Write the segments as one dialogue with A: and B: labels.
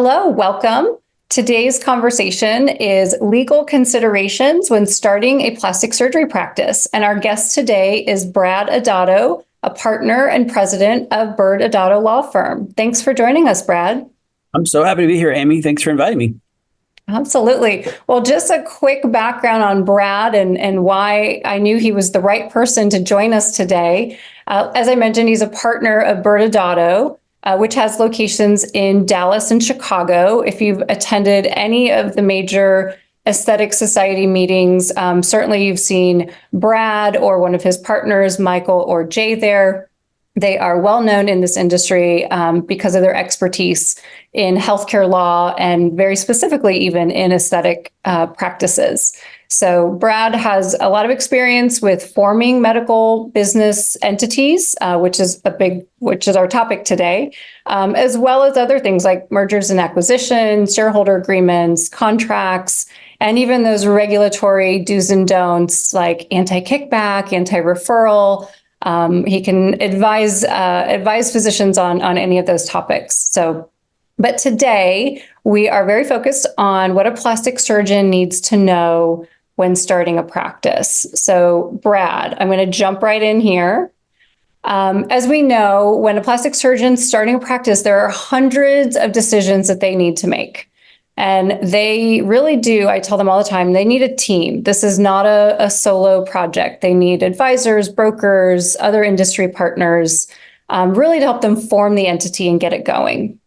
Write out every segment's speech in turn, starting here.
A: Hello, welcome. Today's conversation is legal considerations when starting a plastic surgery practice. And our guest today is Brad Adatto, a partner and president of ByrdAdatto law firm. Thanks for joining us, Brad.
B: I'm so happy to be here, Amy. Thanks for inviting me.
A: Absolutely. Well, just a quick background on Brad and why I knew he was the right person to join us today. As I mentioned, he's a partner of ByrdAdatto, which has locations in Dallas and Chicago. If you've attended any of the major aesthetic society meetings, certainly you've seen Brad or one of his partners, Michael or Jay there. They are well known in this industry because of their expertise in healthcare law and very specifically even in aesthetic practices. So Brad has a lot of experience with forming medical business entities, which is our topic today, as well as other things like mergers and acquisitions, shareholder agreements, contracts, and even those regulatory do's and don'ts like anti-kickback, anti-referral. He can advise physicians on any of those topics. But today we are very focused on what a plastic surgeon needs to know when starting a practice. So Brad, I'm going to jump right in here. As we know, when a plastic surgeon's starting a practice, there are hundreds of decisions that they need to make. And they really do, I tell them all the time, they need a team. This is not a solo project. They need advisors, brokers, other industry partners, really to help them form the entity and get it going.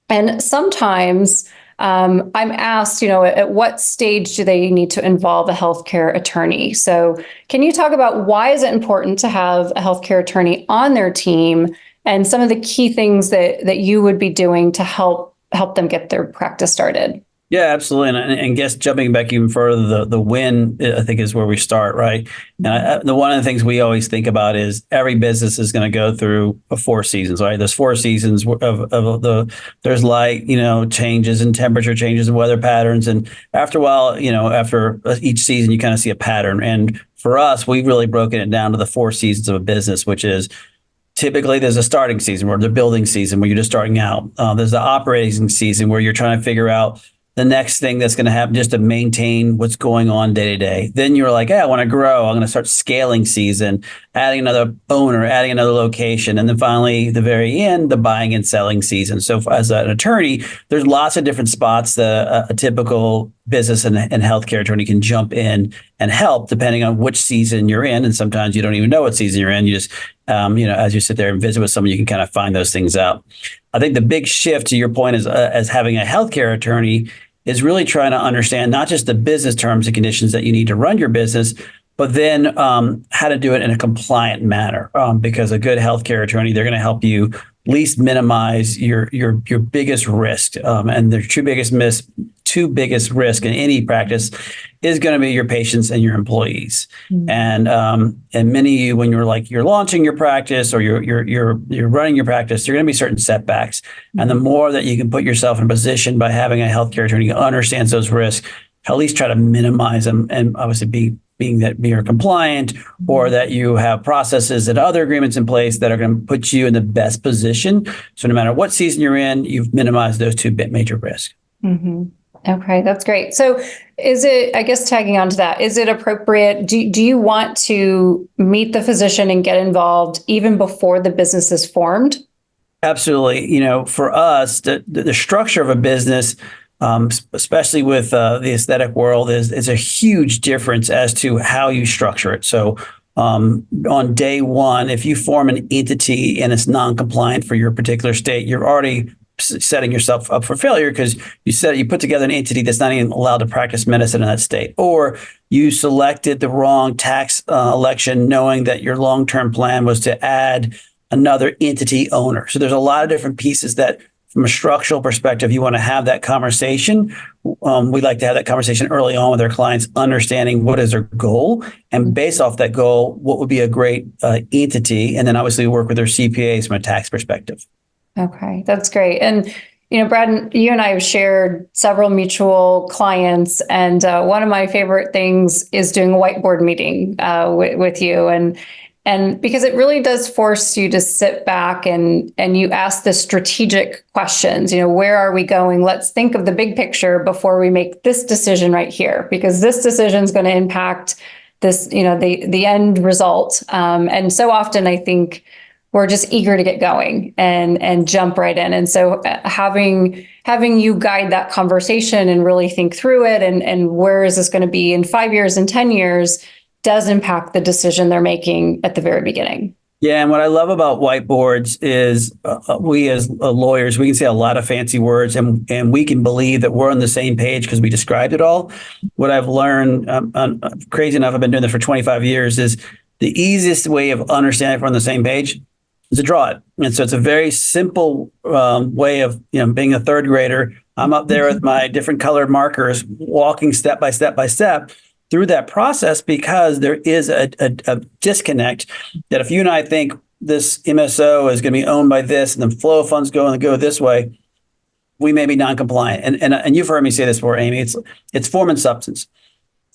A: And sometimes I'm asked, at what stage do they need to involve a healthcare attorney? So can you talk about why is it important to have a healthcare attorney on their team and some of the key things that you would be doing to help them get their practice started?
B: Yeah, absolutely. And guess jumping back even further, the win, I think, is where we start, right? And one of the things we always think about is every business is going to go through 4 seasons, right? There's 4 seasons there's light, changes and temperature changes and weather patterns. And after a while, after each season, you kind of see a pattern. And for us, we've really broken it down to the 4 seasons of a business, which is typically there's a starting season or the building season where you're just starting out. There's the operating season where you're trying to figure out the next thing that's going to happen just to maintain what's going on day to day. Then you're like, hey, I want to grow. I'm going to start scaling season, adding another owner, adding another location. And then finally, the very end, the buying and selling season. So as an attorney, there's lots of different spots that a typical business and healthcare attorney can jump in and help depending on which season you're in. And sometimes you don't even know what season you're in. You just, as you sit there and visit with someone, you can kind of find those things out. I think the big shift to your point is as having a healthcare attorney is really trying to understand not just the business terms and conditions that you need to run your business, but then how to do it in a compliant manner. Because a good healthcare attorney, they're going to help you at least minimize your biggest risk. And the two biggest risk in any practice is going to be your patients and your employees. Mm-hmm. And many of you, when you're launching your practice or you're running your practice, there are going to be certain setbacks. Mm-hmm. And the more that you can put yourself in a position by having a healthcare attorney who understands those risks, at least try to minimize them, and obviously being that you're compliant or that you have processes and other agreements in place that are going to put you in the best position. So no matter what season you're in, you've minimized those 2 major risks.
A: Mm-hmm. Okay, that's great. So is it, I guess tagging on to that, is it appropriate? Do you want to meet the physician and get involved even before the business is formed?
B: Absolutely. For us, the structure of a business, especially with the aesthetic world, is a huge difference as to how you structure it. So on day one, if you form an entity and it's non-compliant for your particular state, you're already setting yourself up for failure because you put together an entity that's not even allowed to practice medicine in that state, or you selected the wrong tax election knowing that your long-term plan was to add another entity owner. So there's a lot of different pieces that from a structural perspective, you want to have that conversation. We like to have that conversation early on with our clients, understanding what is their goal, and based off that goal, what would be a great entity. And then obviously work with their CPAs from a tax perspective. Okay,
A: that's great. And, Brad, you and I have shared several mutual clients, and one of my favorite things is doing a whiteboard meeting with you. And And because it really does force you to sit back and you ask the strategic questions, where are we going? Let's think of the big picture before we make this decision right here, because this decision is going to impact this, the end result. And so often I think we're just eager to get going and jump right in. And so having you guide that conversation and really think through it and where is this going to be in 5 years and 10 years does impact the decision they're making at the very beginning.
B: Yeah, and what I love about whiteboards is we as lawyers, we can say a lot of fancy words and we can believe that we're on the same page because we described it all. What I've learned, crazy enough, I've been doing this for 25 years, is the easiest way of understanding if we're on the same page is to draw it. And so it's a very simple way of being a third grader. I'm up there with my different colored markers, walking step by step by step through that process, because there is a disconnect that if you and I think this MSO is going to be owned by this and the flow of funds go this way, we may be non-compliant. And you've heard me say this before, Amy, it's form and substance.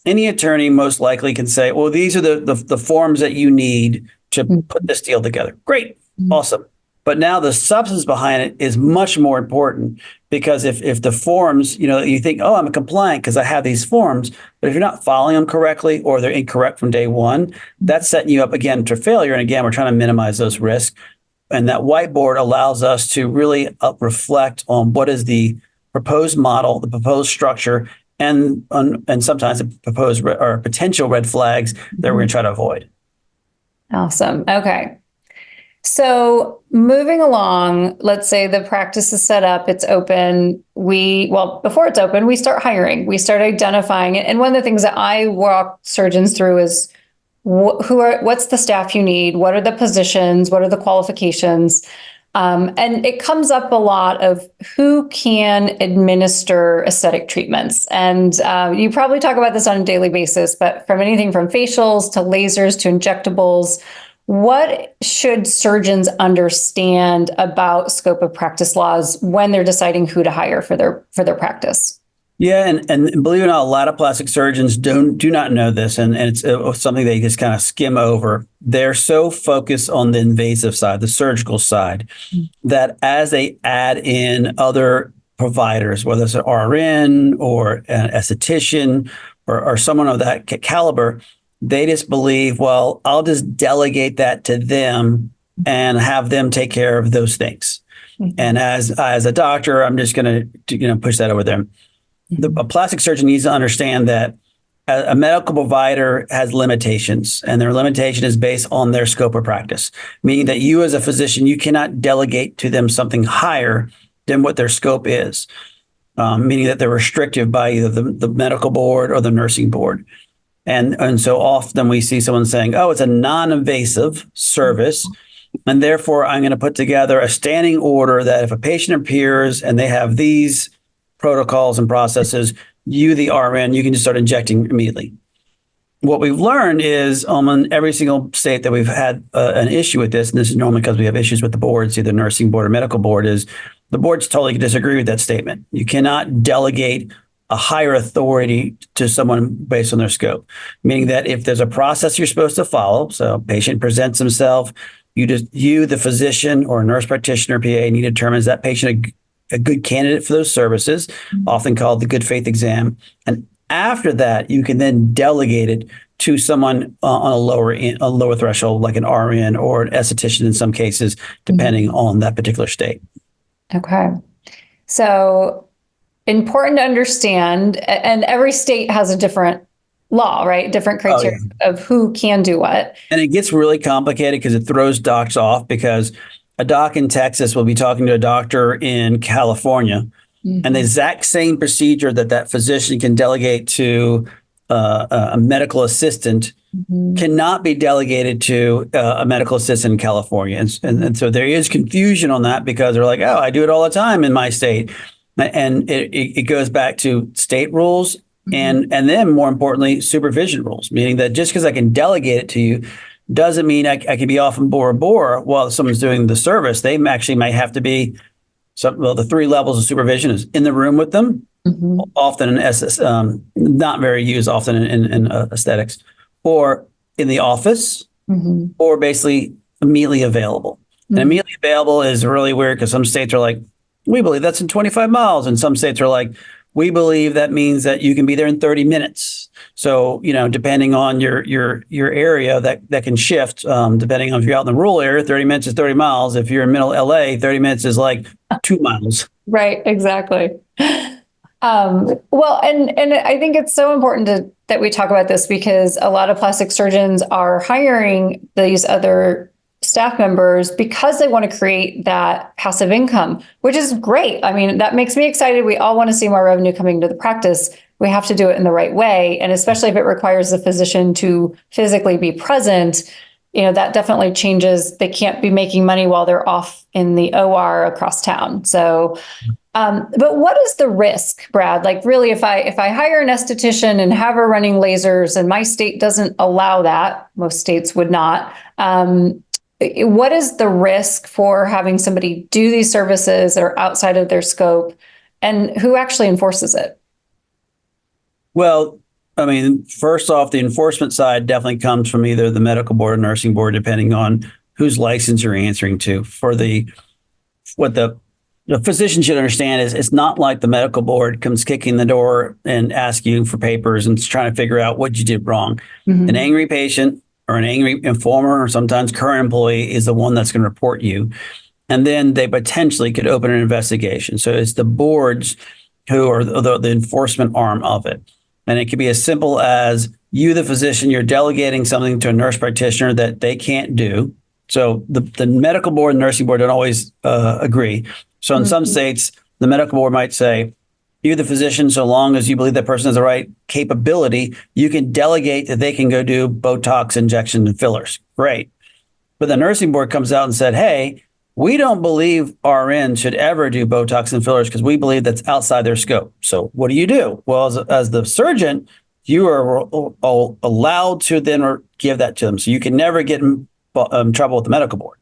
B: Any attorney most likely can say, well, these are the forms that you need to put this deal together. Great. Awesome. But now the substance behind it is much more important, because if the forms, you think, oh, I'm compliant because I have these forms, but if you're not following them correctly or they're incorrect from day one, that's setting you up again to failure. And again, we're trying to minimize those risks. And that whiteboard allows us to really reflect on what is the proposed model, the proposed structure, and sometimes the proposed or potential red flags that we're going to try to avoid.
A: Awesome. Okay. So moving along, let's say the practice is set up, it's open. Before it's open, we start hiring, we start identifying it. And one of the things that I walk surgeons through is what's the staff you need? What are the positions? What are the qualifications? And it comes up a lot of who can administer aesthetic treatments. And you probably talk about this on a daily basis, but from anything from facials to lasers to injectables, what should surgeons understand about scope of practice laws when they're deciding who to hire for their practice?
B: Yeah, and believe it or not, a lot of plastic surgeons do not know this, and it's something they just kind of skim over. They're so focused on the invasive side, the surgical side, that as they add in other providers, whether it's an RN or an esthetician or someone of that caliber, they just believe, well, I'll just delegate that to them and have them take care of those things. And as a doctor, I'm just going to push that over them. A plastic surgeon needs to understand that a medical provider has limitations, and their limitation is based on their scope of practice, meaning that you as a physician, you cannot delegate to them something higher than what their scope is, meaning that they're restricted by either the medical board or the nursing board. And so often we see someone saying, oh, it's a non-invasive service, and therefore I'm going to put together a standing order that if a patient appears and they have these protocols and processes, you, the RN, you can just start injecting immediately. What we've learned is in every single state that we've had an issue with this, and this is normally because we have issues with the boards, either nursing board or medical board, is the boards totally disagree with that statement. You cannot delegate a higher authority to someone based on their scope, meaning that if there's a process you're supposed to follow, so a patient presents himself, you, the physician or nurse practitioner, PA, need to determine is that patient a good candidate for those services, often called the good faith exam. And after that, you can then delegate it to someone on a lower threshold, like an RN or an esthetician in some cases, depending on that particular state. Okay.
A: So important to understand, and every state has a different law, right? Different criteria of who can do what.
B: And it gets really complicated because it throws docs off, because a doc in Texas will be talking to a doctor in California, and the exact same procedure that physician can delegate to a medical assistant cannot be delegated to a medical assistant in California. And so there is confusion on that, because they're like, oh, I do it all the time in my state. And it goes back to state rules and then, more importantly, supervision rules, meaning that just because I can delegate it to you doesn't mean I can be off in Bora Bora while someone's doing the service. They actually might have to be the 3 levels of supervision is in the room with them, often in SS, not very used often in aesthetics, or in the office,
A: Mhm.
B: or basically immediately available. And
A: Mhm.
B: immediately available is really weird because some states are like, we believe that's in 25 miles. And some states are like, we believe that means that you can be there in 30 minutes. So, depending on your area, that can shift. Depending on if you're out in the rural area, 30 minutes is 30 miles. If you're in middle LA, 30 minutes is like 2 miles.
A: Right, exactly. Well, and I think it's so important that we talk about this because a lot of plastic surgeons are hiring these other staff members because they want to create that passive income, which is great. I mean, that makes me excited. We all want to see more revenue coming to the practice. We have to do it in the right way. And especially if it requires the physician to physically be present, that definitely changes. They can't be making money while they're off in the OR across town. So, but what is the risk, Brad? Like really, if I hire an esthetician and have her running lasers and my state doesn't allow that, most states would not. What is the risk for having somebody do these services that are outside of their scope, and who actually enforces it?
B: Well, I mean, first off, the enforcement side definitely comes from either the medical board or nursing board, depending on whose license you're answering to. What the physician should understand is it's not like the medical board comes kicking the door and asks you for papers and trying to figure out what you did wrong.
A: Mhm.
B: An angry patient or an angry informer or sometimes current employee is the one that's going to report you. And then they potentially could open an investigation. So it's the boards who are the enforcement arm of it. And it could be as simple as you, the physician, you're delegating something to a nurse practitioner that they can't do. So the medical board and nursing board don't always agree. So in some states, the medical board might say, you, the physician, so long as you believe that person has the right capability, you can delegate that they can go do Botox injections and fillers. Great. But the nursing board comes out and said, hey, we don't believe RN should ever do Botox and fillers because we believe that's outside their scope. So what do you do? Well, as the surgeon, you are allowed to then give that to them. So you can never get in trouble with the medical board.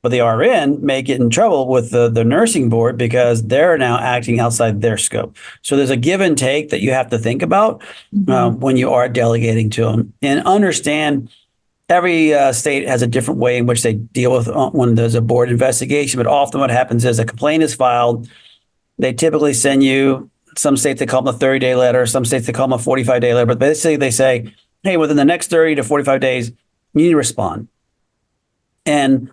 B: But the RN may get in trouble with the nursing board because they're now acting outside their scope. So there's a give and take that you have to think about when you are delegating to them, and understand every state has a different way in which they deal with when there's a board investigation. But often what happens is a complaint is filed. They typically send you, some states they call them a 30-day letter, some states they call them a 45-day letter. But basically they say, hey, within the next 30 to 45 days, you need to respond. And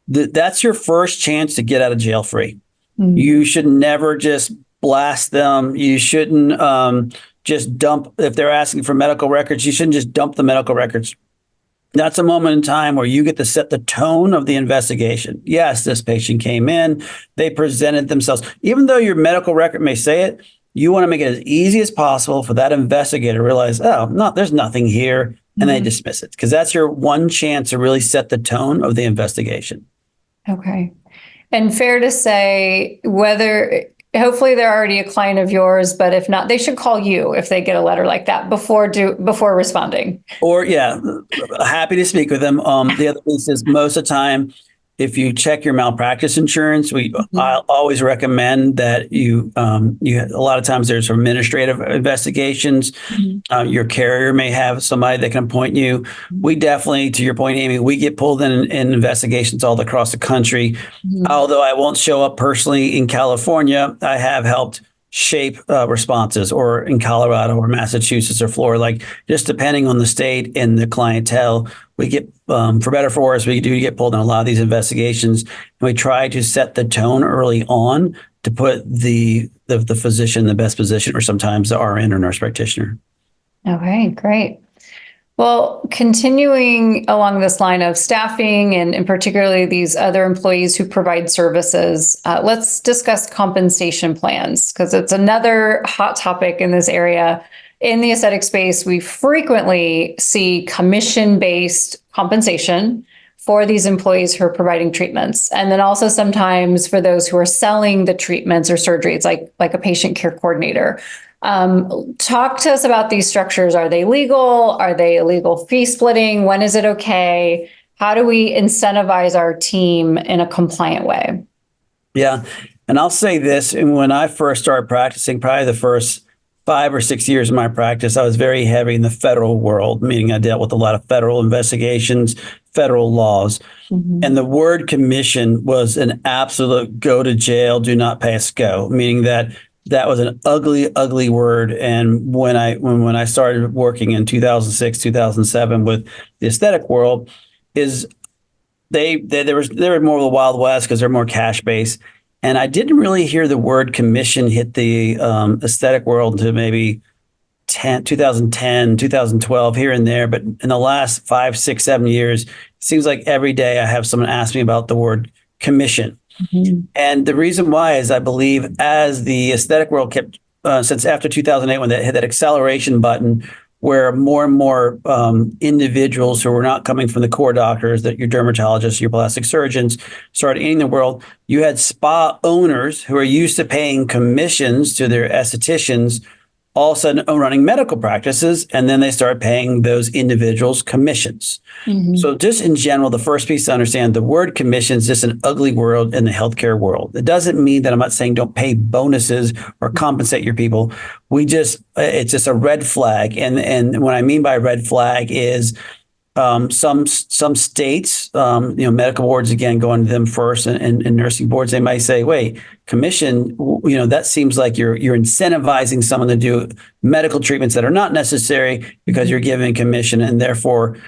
B: that's your first chance to get out of jail free. Mm-hmm. You should never just blast them. You shouldn't just dump, if they're asking for medical records, you shouldn't just dump the medical records. That's a moment in time where you get to set the tone of the investigation. Yes, this patient came in, they presented themselves. Even though your medical record may say it, you want to make it as easy as possible for that investigator to realize, there's nothing here, and they dismiss it. Because that's your one chance to really set the tone of the investigation.
A: Okay. And fair to say, hopefully they're already a client of yours, but if not, they should call you if they get a letter like that before responding.
B: Or happy to speak with them. The other piece is most of the time, if you check your malpractice insurance, I always recommend that you a lot of times there's administrative investigations. Your carrier may have somebody that can appoint you. We definitely, to your point, Amy, we get pulled in investigations all across the country. Although I won't show up personally in California, I have helped shape responses, or in Colorado or Massachusetts or Florida, like just depending on the state and the clientele, we get, for better or for worse, we do get pulled in a lot of these investigations, and we try to set the tone early on to put the physician in the best position, or sometimes the RN or nurse practitioner.
A: Okay, great. Well, continuing along this line of staffing and particularly these other employees who provide services, let's discuss compensation plans, because it's another hot topic in this area. In the aesthetic space, we frequently see commission-based compensation for these employees who are providing treatments. And then also sometimes for those who are selling the treatments or surgeries, like a patient care coordinator. Talk to us about these structures. Are they legal? Are they illegal fee splitting? When is it okay? How do we incentivize our team in a compliant way?
B: Yeah. And I'll say this, and when I first started practicing, probably the first 5 or 6 years of my practice, I was very heavy in the federal world, meaning I dealt with a lot of federal investigations, federal laws. And the word commission was an absolute go to jail, do not pass go, meaning that was an ugly, ugly word. And when I started working in 2006, 2007 with the aesthetic world, is they were more of the Wild West because they're more cash based. And I didn't really hear the word commission hit the aesthetic world until maybe 2010, 2012, here and there. But in the last 5, 6, 7 years, it seems like every day I have someone ask me about the word commission. And the reason why is I believe as the aesthetic world kept, since after 2008, when they hit that acceleration button, where more and more individuals who were not coming from the core doctors, that your dermatologists, your plastic surgeons, started eating the world, you had spa owners who are used to paying commissions to their estheticians all of a sudden running medical practices, and then they start paying those individuals commissions. So just in general, the first piece to understand, the word commission is just an ugly word in the healthcare world. It doesn't mean that I'm not saying don't pay bonuses or compensate your people. It's just a red flag. And what I mean by red flag is some states, medical boards, again, going to them first, and nursing boards, they might say, wait, commission, that seems like you're incentivizing someone to do medical treatments that are not necessary because you're giving commission, and therefore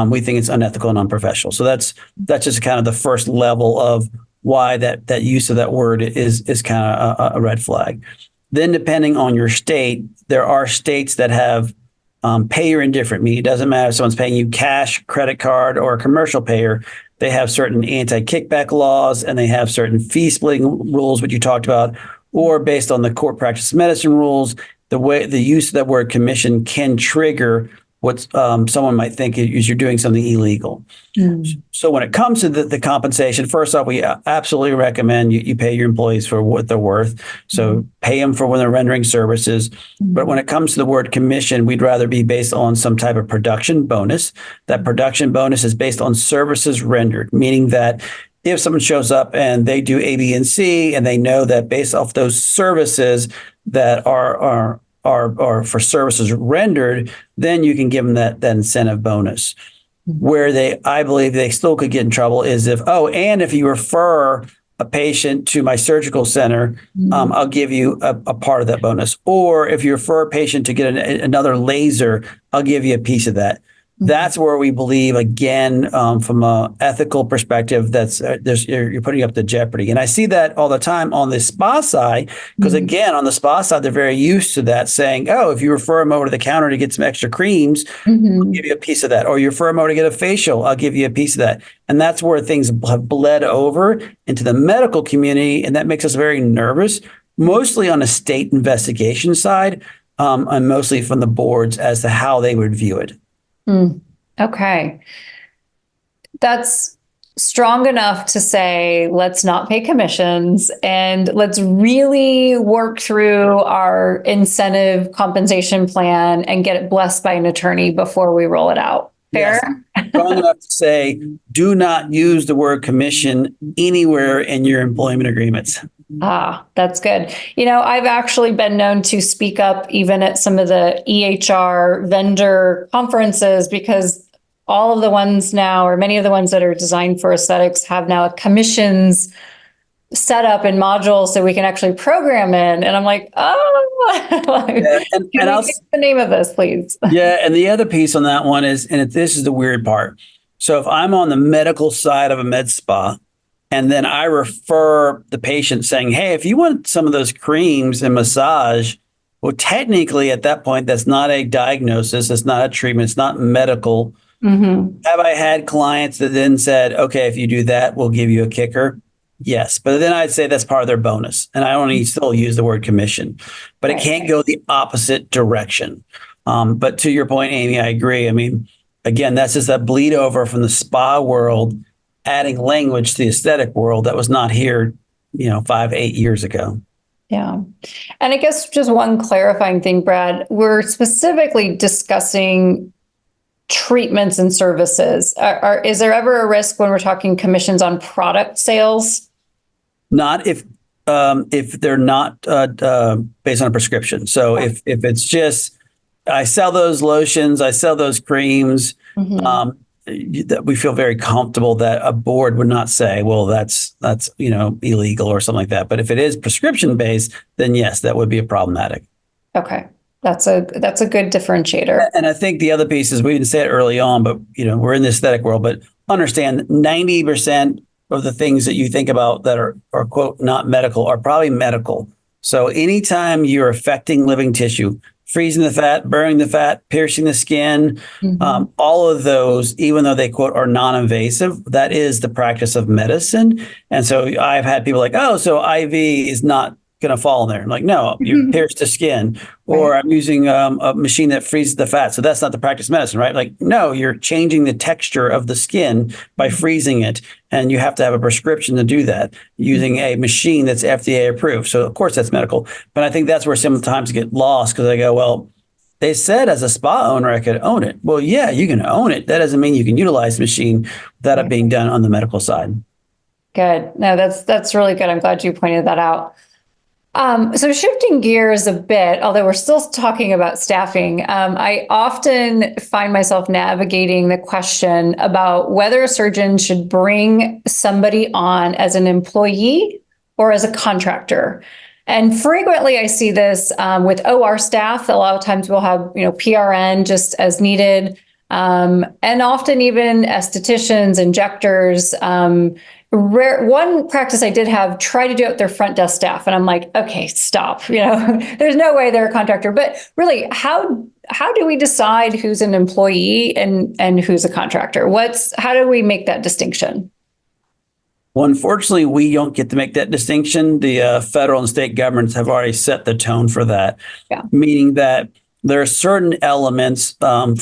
B: we think it's unethical and unprofessional. So that's just kind of the first level of why that use of that word is kind of a red flag. Then depending on your state, there are states that have payer indifferent, meaning it doesn't matter if someone's paying you cash, credit card, or a commercial payer. They have certain anti-kickback laws, and they have certain fee splitting rules, which you talked about, or based on the court practice medicine rules, the use of that word commission can trigger what someone might think is you're doing something illegal. So when it comes to the compensation, first off, we absolutely recommend you pay your employees for what they're worth. So pay them for when they're rendering services. But when it comes to the word commission, we'd rather be based on some type of production bonus. That production bonus is based on services rendered, meaning that if someone shows up and they do A, B, and C, and they know that based off those services that are for services rendered, then you can give them that incentive bonus. Where I believe they still could get in trouble is if you refer a patient to my surgical center, I'll give you a part of that bonus. Or if you refer a patient to get another laser, I'll give you a piece of that. That's where we believe, again, from an ethical perspective, you're putting up the jeopardy. And I see that all the time on the spa side, because again, on the spa side, they're very used to that, saying, if you refer them over to the counter to get some extra creams, I'll give you a piece of that. Or you refer them over to get a facial, I'll give you a piece of that. And that's where things have bled over into the medical community. And that makes us very nervous, mostly on a state investigation side, and mostly from the boards as to how they would view it.
A: Okay. That's strong enough to say, let's not pay commissions and let's really work through our incentive compensation plan and get it blessed by an attorney before we roll it out. Fair?
B: Yes. Strong enough to say, do not use the word commission anywhere in your employment agreements.
A: That's good. I've actually been known to speak up even at some of the EHR vendor conferences, because all of the ones now, or many of the ones that are designed for aesthetics, have now commissions set up in modules so we can actually program in. And I'm like, can I'll get the name of this, please?
B: Yeah. And the other piece on that one is, this is the weird part. So if I'm on the medical side of a med spa, and then I refer the patient saying, hey, if you want some of those creams and massage, well, technically at that point, that's not a diagnosis. It's not a treatment. It's not medical. Have I had clients that then said, okay, if you do that, we'll give you a kicker? Yes. But then I'd say that's part of their bonus. And I only still use the word commission, but it can't go the opposite direction. But to your point, Amy, I agree. I mean, again, that's just that bleed over from the spa world, adding language to the aesthetic world that was not here, 5, 8 years ago.
A: Yeah. And I guess just one clarifying thing, Brad, we're specifically discussing treatments and services. Is there ever a risk when we're talking commissions on product sales?
B: Not if if they're not based on a prescription. So if it's just, I sell those lotions, I sell those creams, that we feel very comfortable that a board would not say, well, that's illegal or something like that. But if it is prescription based, then yes, that would be a problematic.
A: Okay. That's a good differentiator.
B: And I think the other piece is, we didn't say it early on, but we're in the aesthetic world, but understand 90% of the things that you think about that are quote not medical are probably medical. So anytime you're affecting living tissue, freezing the fat, burning the fat, piercing the skin, all of those, even though they quote are non-invasive, that is the practice of medicine. And so I've had people like, oh, so IV is not going to fall in there. I'm like, no, you pierce the skin, or I'm using a machine that freezes the fat. So that's not the practice of medicine, right? Like, no, you're changing the texture of the skin by freezing it. And you have to have a prescription to do that using a machine that's FDA approved. So of course that's medical. But I think that's where sometimes get lost, because I go, well, they said as a spa owner, I could own it. Well, yeah, you can own it. That doesn't mean you can utilize the machine without it being done on the medical side.
A: Good. No, that's really good. I'm glad you pointed that out. So shifting gears a bit, although we're still talking about staffing, I often find myself navigating the question about whether a surgeon should bring somebody on as an employee or as a contractor. And frequently I see this with OR staff. A lot of times we'll have, PRN just as needed, and often even estheticians, injectors. One practice I did have try to do it with their front desk staff, and I'm like, okay, stop. There's no way they're a contractor. But really, how do we decide who's an employee and who's a contractor? How do we make that distinction?
B: Well, unfortunately, we don't get to make that distinction. The federal and state governments have already set the tone for that, meaning that there are certain elements so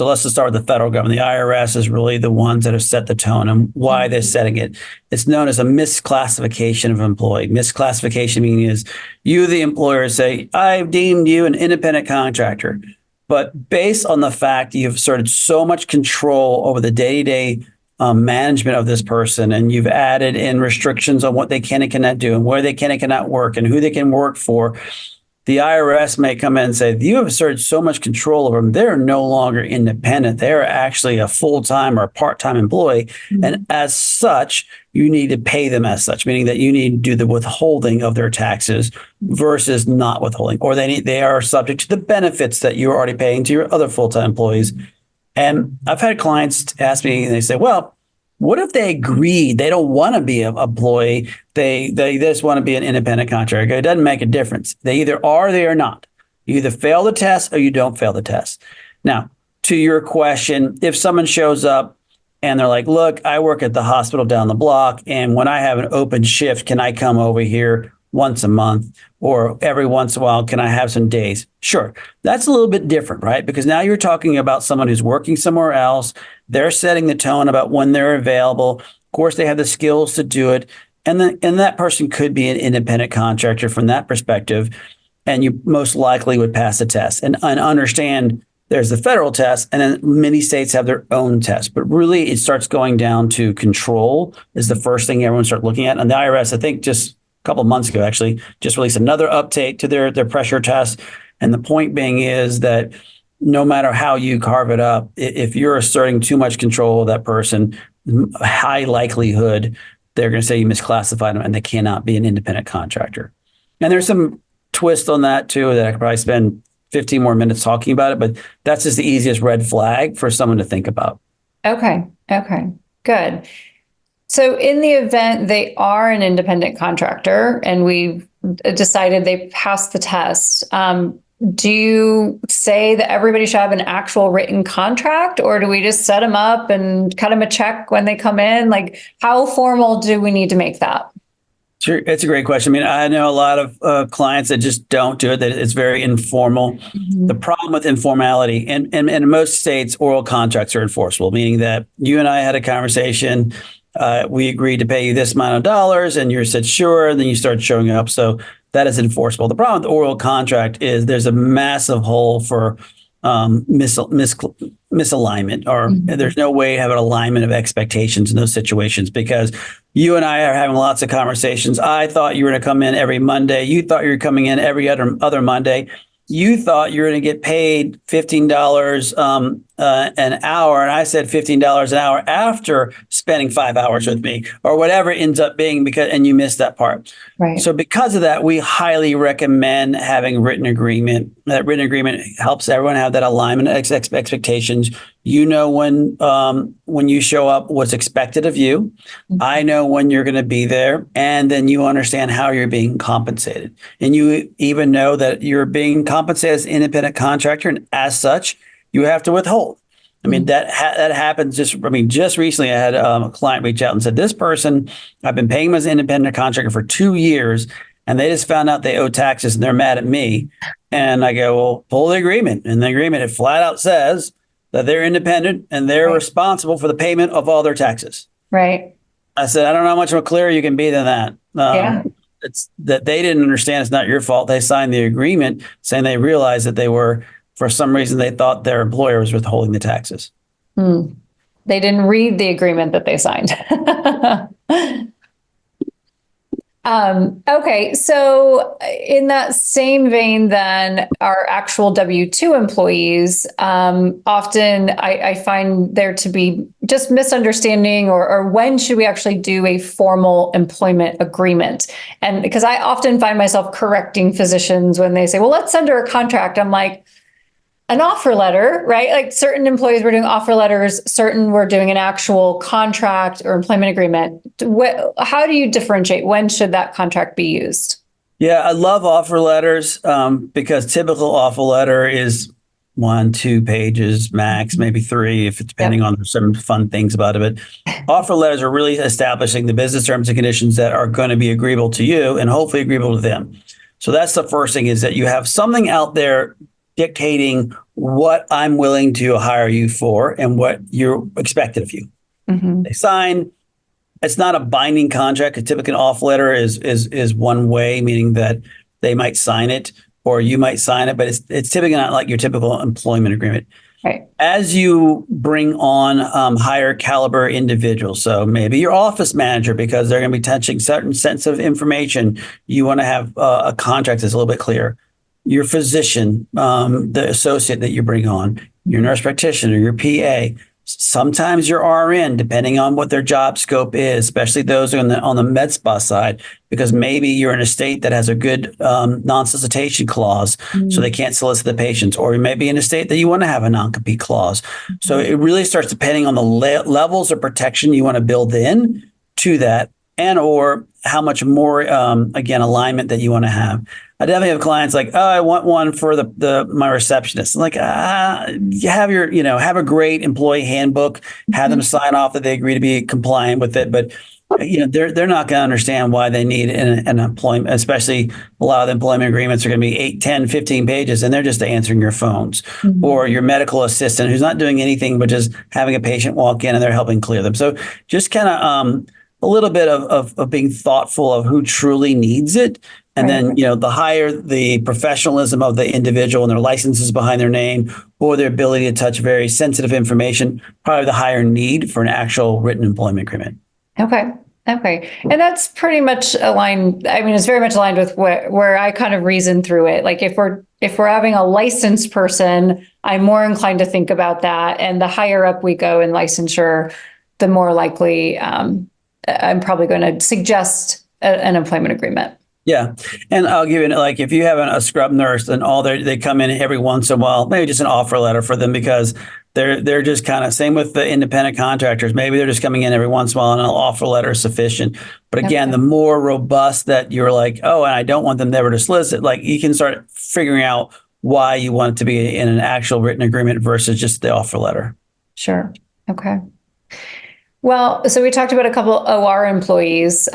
B: let's just start with the federal government. The IRS is really the ones that have set the tone and why they're setting it. It's known as a misclassification of employee. Misclassification meaning is you, the employer, say, I've deemed you an independent contractor. But based on the fact you've asserted so much control over the day-to-day management of this person, and you've added in restrictions on what they can and cannot do and where they can and cannot work and who they can work for, the IRS may come in and say, you have asserted so much control over them, they're no longer independent. They're actually a full-time or a part-time employee. And as such, you need to pay them as such, meaning that you need to do the withholding of their taxes versus not withholding, or they are subject to the benefits that you're already paying to your other full-time employees. And I've had clients ask me, and they say, well, what if they agree they don't want to be an employee? They just want to be an independent contractor. It doesn't make a difference. They either are or they are not. You either fail the test or you don't fail the test. Now, to your question, if someone shows up and they're like, look, I work at the hospital down the block, and when I have an open shift, can I come over here once a month, or every once in a while, can I have some days? Sure. That's a little bit different, right? Because now you're talking about someone who's working somewhere else. They're setting the tone about when they're available. Of course, they have the skills to do it. And that person could be an independent contractor from that perspective. And you most likely would pass the test. And understand there's the federal test, and then many states have their own test. But really, it starts going down to control is the first thing everyone starts looking at. And the IRS, I think just a couple of months ago, actually, just released another update to their pressure test. And the point being is that no matter how you carve it up, if you're asserting too much control of that person, high likelihood they're going to say you misclassified them and they cannot be an independent contractor. And there's some twist on that too that I could probably spend 15 more minutes talking about it, but that's just the easiest red flag for someone to think about. Okay,
A: good. So in the event they are an independent contractor and we've decided they passed the test, do you say that everybody should have an actual written contract, or do we just set them up and cut them a check when they come in? Like, how formal do we need to make that?
B: Sure. It's a great question. I mean, I know a lot of clients that just don't do it, that it's very informal. The problem with informality, and in most states, oral contracts are enforceable, meaning that you and I had a conversation. We agreed to pay you this amount of dollars, and you said, sure. And then you start showing up. So that is enforceable. The problem with the oral contract is there's a massive hole for misalignment, or there's no way to have an alignment of expectations in those situations, because you and I are having lots of conversations. I thought you were going to come in every Monday. You thought you were coming in every other Monday. You thought you were going to get paid $15 an hour, and I said $15 an hour after spending 5 hours with me, or whatever it ends up being, and you missed that part.
A: Right.
B: So because of that, we highly recommend having written agreement. That written agreement helps everyone have that alignment of expectations. You know when you show up, what's expected of you. I know when you're going to be there, and then you understand how you're being compensated. And you even know that you're being compensated as an independent contractor, and as such, you have to withhold. I mean, that happens just recently I had a client reach out and said, this person, I've been paying them as an independent contractor for 2 years, and they just found out they owe taxes and they're mad at me. And I go, well, pull the agreement. And the agreement, it flat out says that they're independent and they're responsible for the payment of all their taxes.
A: Right.
B: I said, I don't know how much more clearer you can be than that. It's that they didn't understand it's not your fault. They signed the agreement saying they realized that they were, for some reason, they thought their employer was withholding the taxes.
A: They didn't read the agreement that they signed. Okay, so in that same vein, then, our actual W-2 employees, often I find there to be just misunderstanding, or when should we actually do a formal employment agreement? And because I often find myself correcting physicians when they say, well, let's send her a contract. I'm like, an offer letter, right? Like certain employees were doing offer letters, certain were doing an actual contract or employment agreement. How do you differentiate? When should that contract be used?
B: Yeah, I love offer letters because typical offer letter is 1-2 pages max, maybe 3, if it's depending on some fun things about it. But offer letters are really establishing the business terms and conditions that are going to be agreeable to you and hopefully agreeable to them. So that's the first thing, is that you have something out there dictating what I'm willing to hire you for and what you're expected of you. They sign. It's not a binding contract. A typical offer letter is one way, meaning that they might sign it or you might sign it, but it's typically not like your typical employment agreement.
A: Right.
B: As you bring on higher caliber individuals, so maybe your office manager, because they're going to be touching certain sensitive information, you want to have a contract that's a little bit clearer. Your physician, the associate that you bring on, your nurse practitioner, your PA, sometimes your RN, depending on what their job scope is, especially those on the medspa side, because maybe you're in a state that has a good non-solicitation clause, so they can't solicit the patients, or you may be in a state that you want to have a non-compete clause. So it really starts depending on the levels of protection you want to build in to that, and or how much more, again, alignment that you want to have. I definitely have clients like, oh, I want one for my receptionist. I'm like, you have have a great employee handbook, have them sign off that they agree to be compliant with it. But they're not going to understand why they need an employment, especially a lot of the employment agreements are going to be 8, 10, 15 pages, and they're just answering your phones, or your medical assistant who's not doing anything but just having a patient walk in and they're helping clear them. So just kind of a little bit of being thoughtful of who truly needs it. And then, the higher the professionalism of the individual and their licenses behind their name, or their ability to touch very sensitive information, probably the higher need for an actual written employment agreement.
A: Okay. And that's pretty much aligned. I mean, it's very much aligned with where I kind of reason through it. Like if we're having a licensed person, I'm more inclined to think about that. And the higher up we go in licensure, the more likely I'm probably going to suggest an employment agreement.
B: Yeah. And I'll give you, like, if you have a scrub nurse and they come in every once in a while, maybe just an offer letter for them, because they're just kind of, same with the independent contractors. Maybe they're just coming in every once in a while and an offer letter is sufficient. But again, the more robust that you're like, oh, and I don't want them never to solicit, like you can start figuring out why you want it to be in an actual written agreement versus just the offer letter.
A: Sure. Okay. Well, so we talked about a couple OR employees.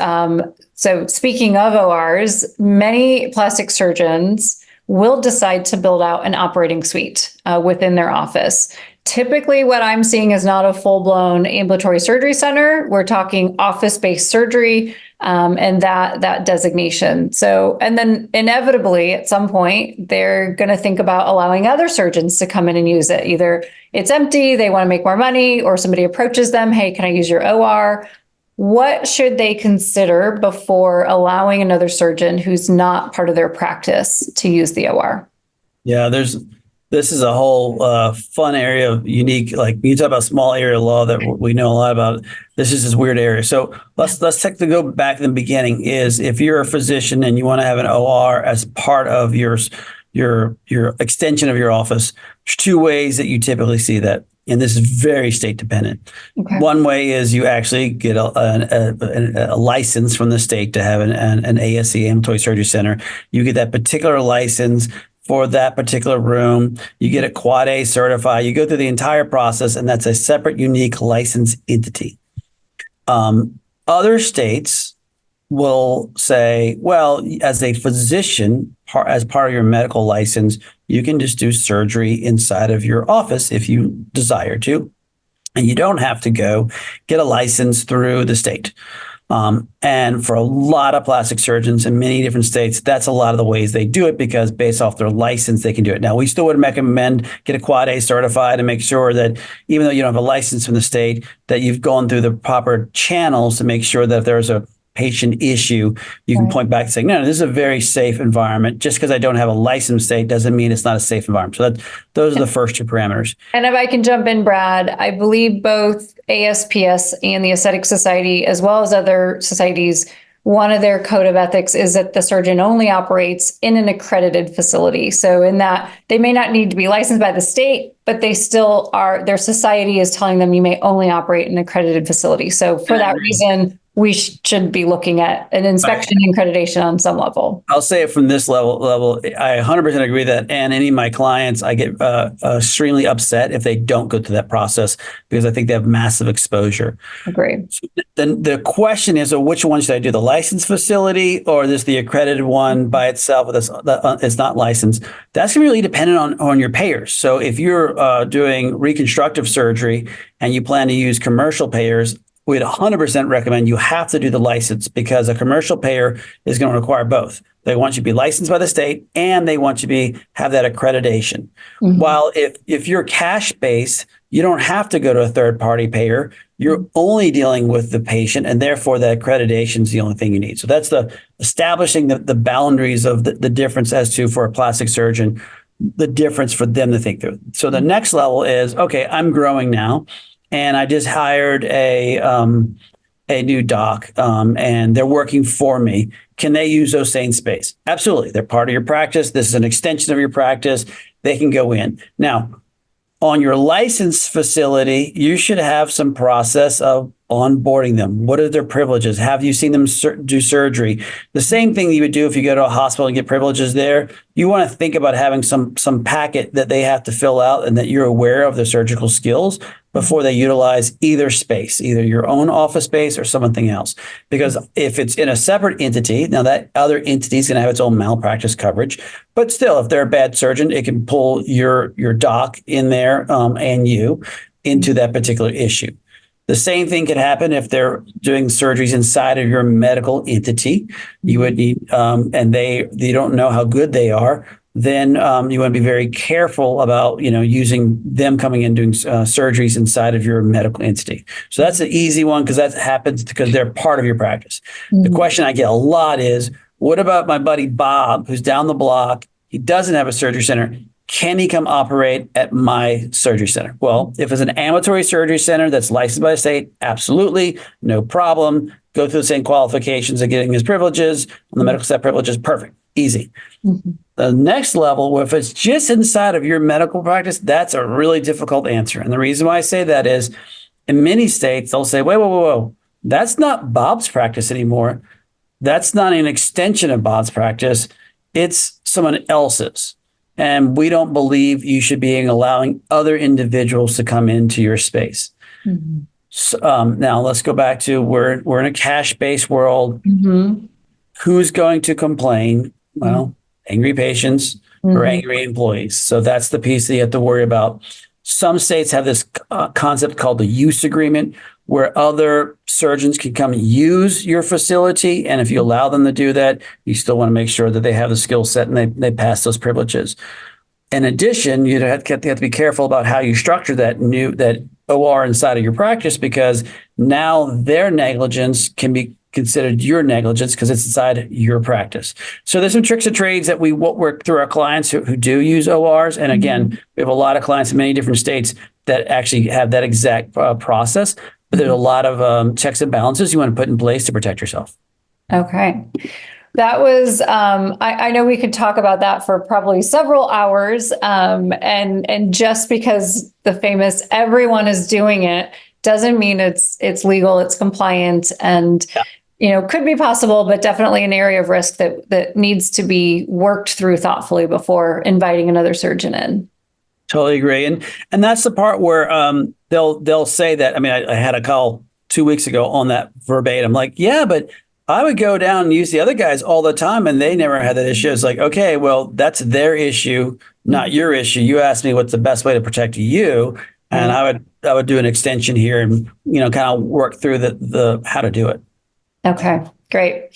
A: So speaking of ORs, many plastic surgeons will decide to build out an operating suite within their office. Typically, what I'm seeing is not a full-blown ambulatory surgery center. We're talking office-based surgery and that designation. So, and then inevitably at some point, they're going to think about allowing other surgeons to come in and use it. Either it's empty, they want to make more money, or somebody approaches them, hey, can I use your OR? What should they consider before allowing another surgeon who's not part of their practice to use the OR?
B: Yeah, this is a whole fun area of unique, like you talk about small area law that we know a lot about. This is this weird area. So let's go back to the beginning. Is if you're a physician and you want to have an OR as part of your extension of your office, there's two ways that you typically see that. And this is very state dependent. Okay. One way is you actually get a license from the state to have an ASC, ambulatory surgery center. You get that particular license for that particular room. You get it Quad A certified. You go through the entire process, and that's a separate, unique license entity. Other states will say, well, as a physician, as part of your medical license, you can just do surgery inside of your office if you desire to, and you don't have to go get a license through the state. And for a lot of plastic surgeons in many different states, that's a lot of the ways they do it, because based off their license, they can do it. Now, we still would recommend get a Quad A certified and make sure that even though you don't have a license from the state, that you've gone through the proper channels to make sure that if there's a patient issue, you can point back and say, no, this is a very safe environment. Just because I don't have a license state doesn't mean it's not a safe environment. So those are the first two parameters.
A: And if I can jump in, Brad, I believe both ASPS and the Aesthetic Society, as well as other societies, one of their code of ethics is that the surgeon only operates in an accredited facility. So in that, they may not need to be licensed by the state, but they still are, their society is telling them you may only operate in an accredited facility. So for that reason, we should be looking at an inspection and accreditation on some level.
B: I'll say it from this level. I 100% agree that, and any of my clients, I get extremely upset if they don't go through that process, because I think they have massive exposure.
A: Agree.
B: So then the question is, so which one should I do? The licensed facility or the accredited one by itself that is not licensed? That's really dependent on your payers. So if you're doing reconstructive surgery and you plan to use commercial payers, we'd 100% recommend you have to do the license, because a commercial payer is going to require both. They want you to be licensed by the state, and they want you to have that accreditation. Mm-hmm. While if you're cash-based, you don't have to go to a third-party payer. You're only dealing with the patient, and therefore that accreditation is the only thing you need. So that's the establishing the boundaries of the difference as to, for a plastic surgeon, the difference for them to think through. So the next level is, okay, I'm growing now, and I just hired a new doc, and they're working for me. Can they use those same space? Absolutely. They're part of your practice. This is an extension of your practice. They can go in. Now, on your licensed facility, you should have some process of onboarding them. What are their privileges? Have you seen them do surgery? The same thing you would do if you go to a hospital and get privileges there. You want to think about having some packet that they have to fill out, and that you're aware of their surgical skills before they utilize either space, either your own office space or something else. Because if it's in a separate entity, now that other entity is going to have its own malpractice coverage. But still, if they're a bad surgeon, it can pull your doc in there and you into that particular issue. The same thing could happen if they're doing surgeries inside of your medical entity. You would need, and they don't know how good they are. Then you want to be very careful about, using them coming in doing surgeries inside of your medical entity. So that's an easy one, because that happens because they're part of your practice. Mm-hmm. The question I get a lot is, what about my buddy Bob, who's down the block? He doesn't have a surgery center. Can he come operate at my surgery center? Well, if it's an ambulatory surgery center that's licensed by the state, absolutely, no problem. Go through the same qualifications of getting his privileges, on the medical staff privileges, perfect, easy. Mm-hmm. The next level, if it's just inside of your medical practice, that's a really difficult answer. And the reason why I say that is, in many states, they'll say, whoa, that's not Bob's practice anymore. That's not an extension of Bob's practice. It's someone else's. And we don't believe you should be allowing other individuals to come into your space. Mm-hmm. So, now let's go back to we're in a cash-based world. Mm-hmm. Who's going to complain? Well, angry patients, or angry employees. So that's the piece that you have to worry about. Some states have this concept called the use agreement, where other surgeons can come use your facility. And if you allow them to do that, you still want to make sure that they have the skill set and they pass those privileges. In addition, you have to be careful about how you structure that OR inside of your practice, because now their negligence can be considered your negligence because it's inside your practice. So there's some tricks of trades that we work through our clients who do use ORs. And again, we have a lot of clients in many different states that actually have that exact process. But there's a lot of checks and balances you want to put in place to protect yourself.
A: Okay. That was, I know we could talk about that for probably several hours. And just because the famous everyone is doing it doesn't mean it's legal, it's compliant, and could be possible, but definitely an area of risk that needs to be worked through thoughtfully before inviting another surgeon in.
B: Totally agree. And that's the part where they'll say that. I mean, I had a call 2 weeks ago on that verbatim, like, yeah, but I would go down and use the other guys all the time and they never had that issue. It's like, okay, well, that's their issue, not your issue. You asked me what's the best way to protect you. And I would do an extension here and, kind of work through the how to do it.
A: Okay, great.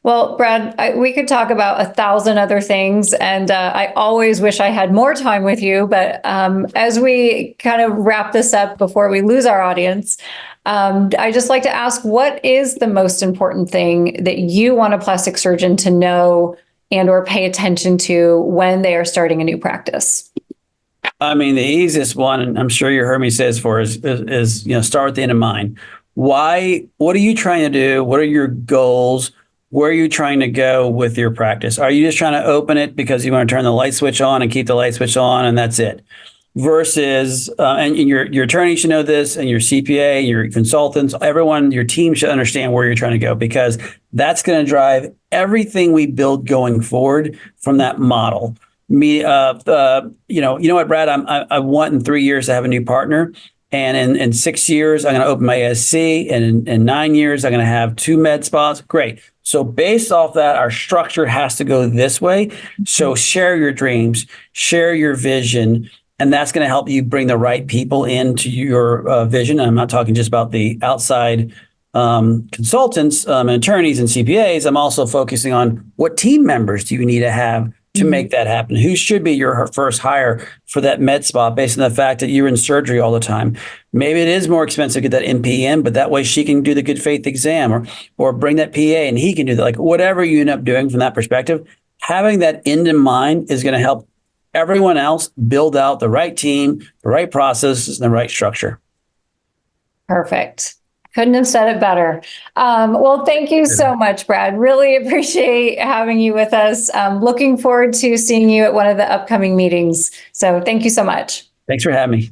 A: Well, Brad, we could talk about 1,000 other things, and I always wish I had more time with you. But as we kind of wrap this up before we lose our audience, I just like to ask, what is the most important thing that you want a plastic surgeon to know and or pay attention to when they are starting a new practice?
B: I mean, the easiest one, and I'm sure you heard me say this before, is start with the end in mind. Why? What are you trying to do? What are your goals? Where are you trying to go with your practice? Are you just trying to open it because you want to turn the light switch on and keep the light switch on and that's it? Versus, and your attorney should know this, and your CPA, your consultants, everyone, your team should understand where you're trying to go, because that's going to drive everything we build going forward from that model. You know what, Brad, I want in 3 years to have a new partner. And in 6 years, I'm going to open my ASC. And in 9 years, I'm going to have 2 med spas. Great. So based off that, our structure has to go this way. So share your dreams, share your vision, and that's going to help you bring the right people into your vision. And I'm not talking just about the outside consultants and attorneys and CPAs. I'm also focusing on what team members do you need to have to make that happen? Who should be your first hire for that med spa based on the fact that you're in surgery all the time? Maybe it is more expensive to get that NP in, but that way she can do the good faith exam or bring that PA and he can do that. Like whatever you end up doing from that perspective, having that end in mind is going to help everyone else build out the right team, the right processes, and the right structure.
A: Perfect. Couldn't have said it better. Well, thank you so much, Brad. Really appreciate having you with us. Looking forward to seeing you at one of the upcoming meetings. So thank you so much.
B: Thanks for having me.